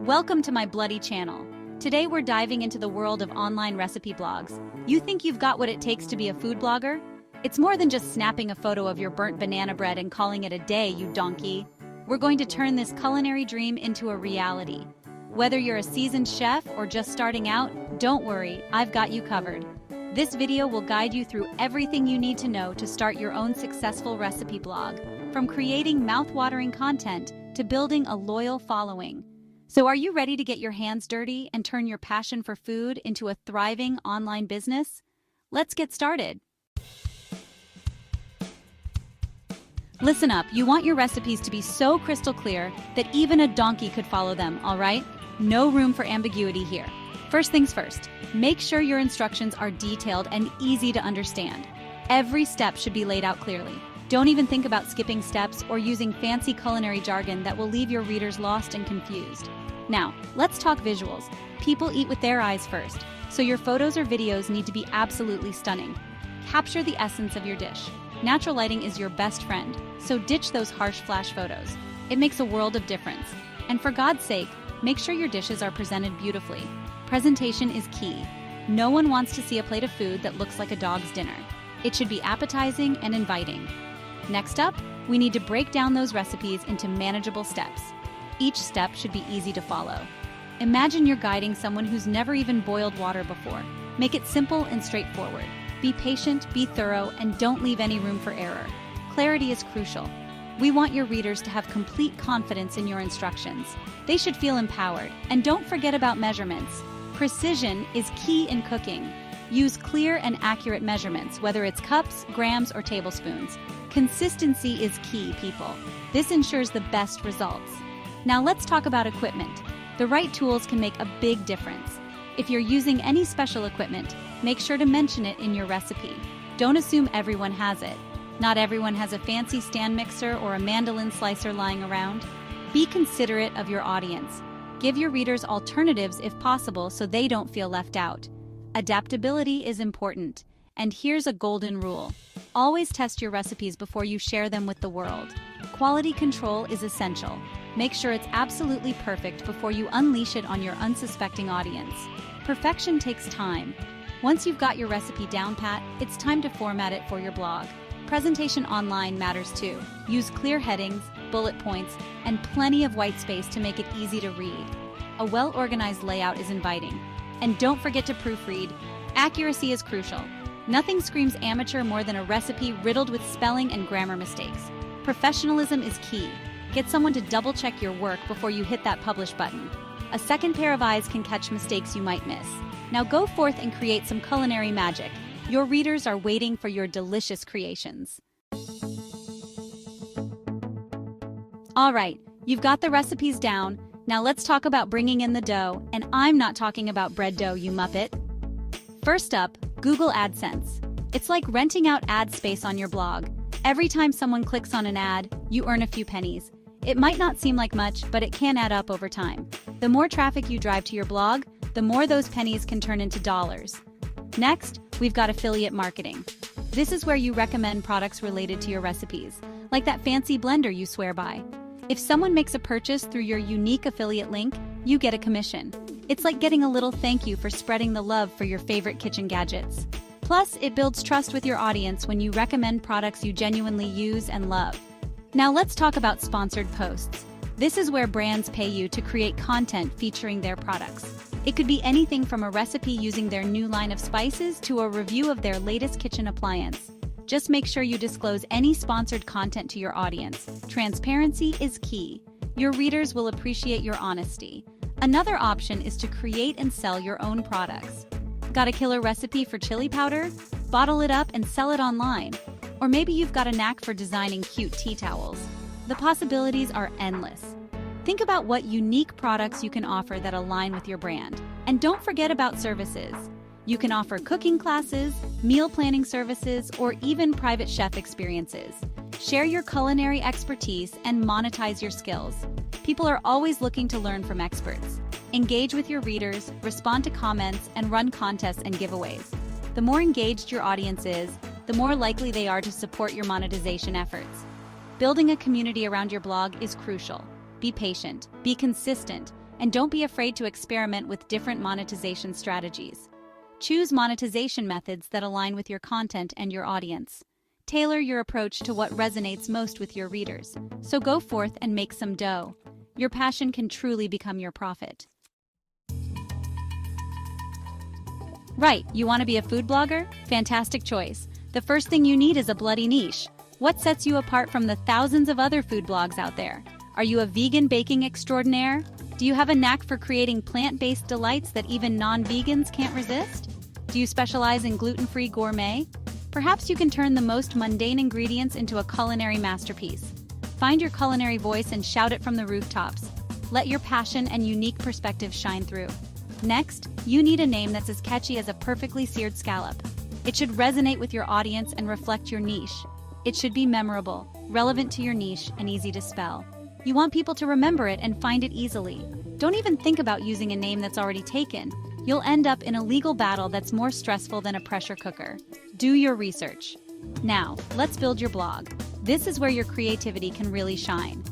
Welcome to my bloody channel. Today we're diving into the world of online recipe blogs. You think you've got what it takes to be a food blogger? It's more than just snapping a photo of your burnt banana bread and calling it a day, you donkey. We're going to turn this culinary dream into a reality. Whether you're a seasoned chef or just starting out, don't worry, I've got you covered. This video will guide you through everything you need to know to start your own successful recipe blog, from creating mouth-watering content to building a loyal following. So are you ready to get your hands dirty and turn your passion for food into a thriving online business? Let's get started. Listen up, you want your recipes to be so crystal clear that even a donkey could follow them, all right? No room for ambiguity here. First things first, make sure your instructions are detailed and easy to understand. Every step should be laid out clearly. Don't even think about skipping steps or using fancy culinary jargon that will leave your readers lost and confused. Now, let's talk visuals. People eat with their eyes first, so your photos or videos need to be absolutely stunning. Capture the essence of your dish. Natural lighting is your best friend, so ditch those harsh flash photos. It makes a world of difference. And for God's sake, make sure your dishes are presented beautifully. Presentation is key. No one wants to see a plate of food that looks like a dog's dinner. It should be appetizing and inviting. Next up, we need to break down those recipes into manageable steps. Each step should be easy to follow. Imagine you're guiding someone who's never even boiled water before. Make it simple and straightforward. Be patient, be thorough, and don't leave any room for error. Clarity is crucial. We want your readers to have complete confidence in your instructions. They should feel empowered. And don't forget about measurements. Precision is key in cooking. Use clear and accurate measurements, whether it's cups, grams, or tablespoons. Consistency is key, people. This ensures the best results. Now let's talk about equipment. The right tools can make a big difference. If you're using any special equipment, make sure to mention it in your recipe. Don't assume everyone has it. Not everyone has a fancy stand mixer or a mandolin slicer lying around. Be considerate of your audience. Give your readers alternatives if possible so they don't feel left out. Adaptability is important. And here's a golden rule. Always test your recipes before you share them with the world. Quality control is essential. Make sure it's absolutely perfect before you unleash it on your unsuspecting audience. Perfection takes time. Once you've got your recipe down pat, it's time to format it for your blog. Presentation online matters too. Use clear headings, bullet points, and plenty of white space to make it easy to read. A well-organized layout is inviting. And don't forget to proofread. Accuracy is crucial. Nothing screams amateur more than a recipe riddled with spelling and grammar mistakes. Professionalism is key. Get someone to double-check your work before you hit that publish button. A second pair of eyes can catch mistakes you might miss. Now go forth and create some culinary magic. Your readers are waiting for your delicious creations. All right, you've got the recipes down. Now let's talk about bringing in the dough, and I'm not talking about bread dough, you muppet. First up, Google AdSense. It's like renting out ad space on your blog. Every time someone clicks on an ad, you earn a few pennies. It might not seem like much, but it can add up over time. The more traffic you drive to your blog, the more those pennies can turn into dollars. Next, we've got affiliate marketing. This is where you recommend products related to your recipes, like that fancy blender you swear by. If someone makes a purchase through your unique affiliate link, you get a commission. It's like getting a little thank you for spreading the love for your favorite kitchen gadgets. Plus, it builds trust with your audience when you recommend products you genuinely use and love. Now let's talk about sponsored posts. This is where brands pay you to create content featuring their products. It could be anything from a recipe using their new line of spices to a review of their latest kitchen appliance. Just make sure you disclose any sponsored content to your audience. Transparency is key. Your readers will appreciate your honesty. Another option is to create and sell your own products. Got a killer recipe for chili powder? Bottle it up and sell it online. Or maybe you've got a knack for designing cute tea towels. The possibilities are endless. Think about what unique products you can offer that align with your brand. And don't forget about services. You can offer cooking classes, meal planning services, or even private chef experiences. Share your culinary expertise and monetize your skills. People are always looking to learn from experts. Engage with your readers, respond to comments, and run contests and giveaways. The more engaged your audience is, the more likely they are to support your monetization efforts. Building a community around your blog is crucial. be patient, be consistent, and don't be afraid to experiment with different monetization strategies. Choose monetization methods that align with your content and your audience. Tailor your approach to what resonates most with your readers. So go forth and make some dough. Your passion can truly become your profit. Right, you want to be a food blogger? Fantastic choice. The first thing you need is a bloody niche. What sets you apart from the thousands of other food blogs out there? Are you a vegan baking extraordinaire? Do you have a knack for creating plant-based delights that even non-vegans can't resist? Do you specialize in gluten-free gourmet? Perhaps you can turn the most mundane ingredients into a culinary masterpiece. Find your culinary voice and shout it from the rooftops. Let your passion and unique perspective shine through. Next, you need a name that's as catchy as a perfectly seared scallop. It should resonate with your audience and reflect your niche. It should be memorable, relevant to your niche, and easy to spell. You want people to remember it and find it easily. Don't even think about using a name that's already taken. You'll end up in a legal battle that's more stressful than a pressure cooker. Do your research. Now, let's build your blog. This is where your creativity can really shine.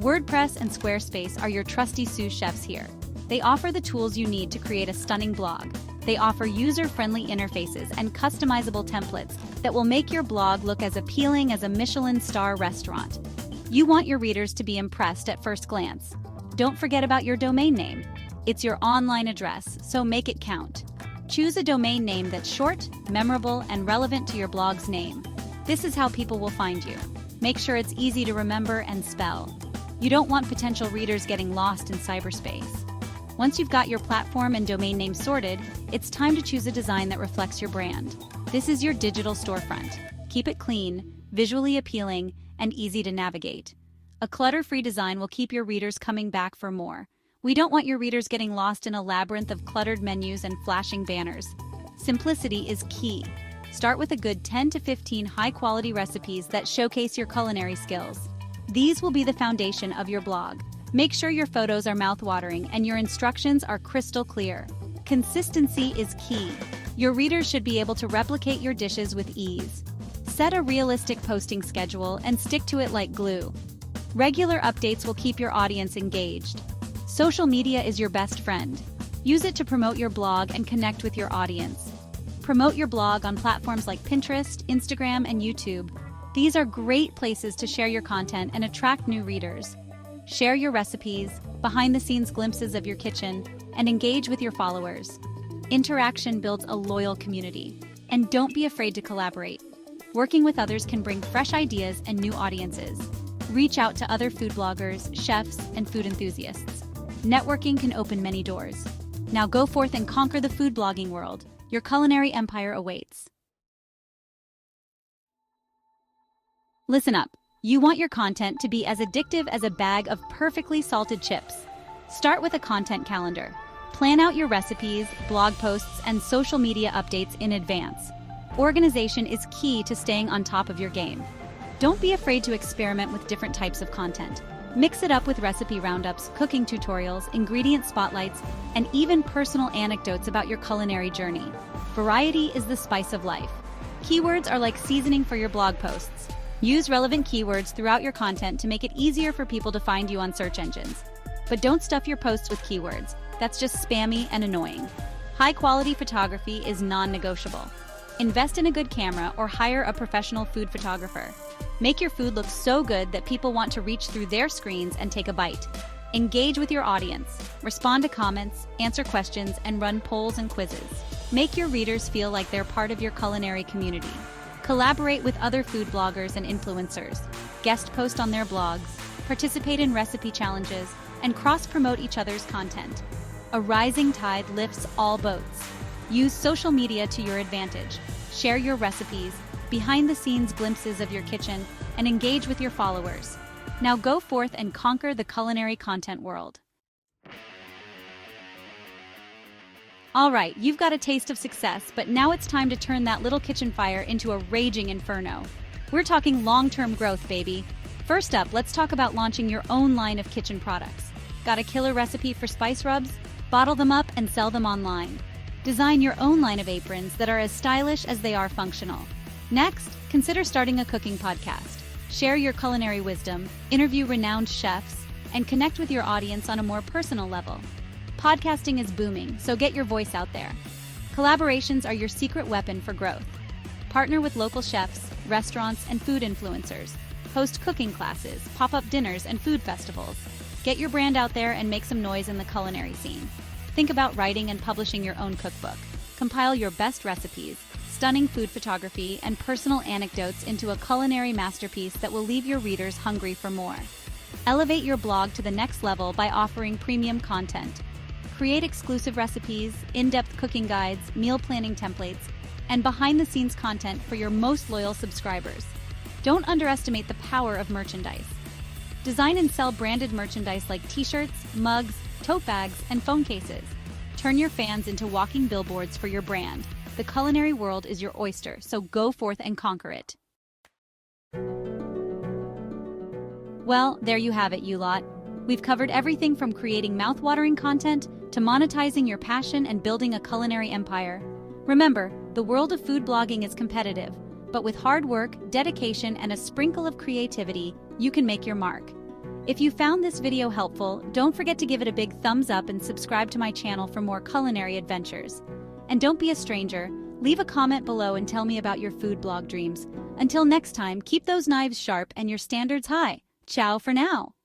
WordPress and Squarespace are your trusty sous chefs here. They offer the tools you need to create a stunning blog. They offer user-friendly interfaces and customizable templates that will make your blog look as appealing as a Michelin star restaurant. You want your readers to be impressed at first glance. Don't forget about your domain name. It's your online address, so make it count. Choose a domain name that's short, memorable, and relevant to your blog's name. This is how people will find you. Make sure it's easy to remember and spell. You don't want potential readers getting lost in cyberspace. Once you've got your platform and domain name sorted, it's time to choose a design that reflects your brand. This is your digital storefront. Keep it clean, visually appealing, and easy to navigate. A clutter-free design will keep your readers coming back for more. We don't want your readers getting lost in a labyrinth of cluttered menus and flashing banners. Simplicity is key. Start with a good 10 to 15 high-quality recipes that showcase your culinary skills. These will be the foundation of your blog. Make sure your photos are mouth-watering and your instructions are crystal clear. Consistency is key. Your readers should be able to replicate your dishes with ease. Set a realistic posting schedule and stick to it like glue. Regular updates will keep your audience engaged. Social media is your best friend. Use it to promote your blog and connect with your audience. Promote your blog on platforms like Pinterest, Instagram, and YouTube. These are great places to share your content and attract new readers. Share your recipes, behind-the-scenes glimpses of your kitchen, and engage with your followers. Interaction builds a loyal community. And don't be afraid to collaborate. Working with others can bring fresh ideas and new audiences. Reach out to other food bloggers, chefs, and food enthusiasts. Networking can open many doors. Now go forth and conquer the food blogging world. Your culinary empire awaits. Listen up. You want your content to be as addictive as a bag of perfectly salted chips. Start with a content calendar. Plan out your recipes, blog posts, and social media updates in advance. Organization is key to staying on top of your game. Don't be afraid to experiment with different types of content. Mix it up with recipe roundups, cooking tutorials, ingredient spotlights, and even personal anecdotes about your culinary journey. Variety is the spice of life. Keywords are like seasoning for your blog posts. Use relevant keywords throughout your content to make it easier for people to find you on search engines. But don't stuff your posts with keywords. That's just spammy and annoying. High-quality photography is non-negotiable. Invest in a good camera or hire a professional food photographer. Make your food look so good that people want to reach through their screens and take a bite. Engage with your audience. Respond to comments, answer questions, and run polls and quizzes. Make your readers feel like they're part of your culinary community. Collaborate with other food bloggers and influencers. Guest post on their blogs, participate in recipe challenges, and cross-promote each other's content. A rising tide lifts all boats. Use social media to your advantage. Share your recipes, behind-the-scenes glimpses of your kitchen, and engage with your followers. Now go forth and conquer the culinary content world. All right, you've got a taste of success, but now it's time to turn that little kitchen fire into a raging inferno. We're talking long-term growth, baby. First up, let's talk about launching your own line of kitchen products. Got a killer recipe for spice rubs? Bottle them up and sell them online. Design your own line of aprons that are as stylish as they are functional. Next, consider starting a cooking podcast. Share your culinary wisdom, interview renowned chefs, and connect with your audience on a more personal level. Podcasting is booming, so get your voice out there. Collaborations are your secret weapon for growth. Partner with local chefs, restaurants, and food influencers. Host cooking classes, pop-up dinners, and food festivals. Get your brand out there and make some noise in the culinary scene. Think about writing and publishing your own cookbook. Compile your best recipes, stunning food photography, and personal anecdotes into a culinary masterpiece that will leave your readers hungry for more. Elevate your blog to the next level by offering premium content. Create exclusive recipes, in-depth cooking guides, meal planning templates, and behind-the-scenes content for your most loyal subscribers. Don't underestimate the power of merchandise. Design and sell branded merchandise like t-shirts, mugs, tote bags, and phone cases. Turn your fans into walking billboards for your brand. The culinary world is your oyster, so go forth and conquer it. Well, there you have it, you lot. We've covered everything from creating mouth-watering content to monetizing your passion and building a culinary empire. Remember, the world of food blogging is competitive, but with hard work, dedication, and a sprinkle of creativity, you can make your mark. If you found this video helpful, don't forget to give it a big thumbs up and subscribe to my channel for more culinary adventures. And don't be a stranger, leave a comment below and tell me about your food blog dreams. Until next time, keep those knives sharp and your standards high. Ciao for now.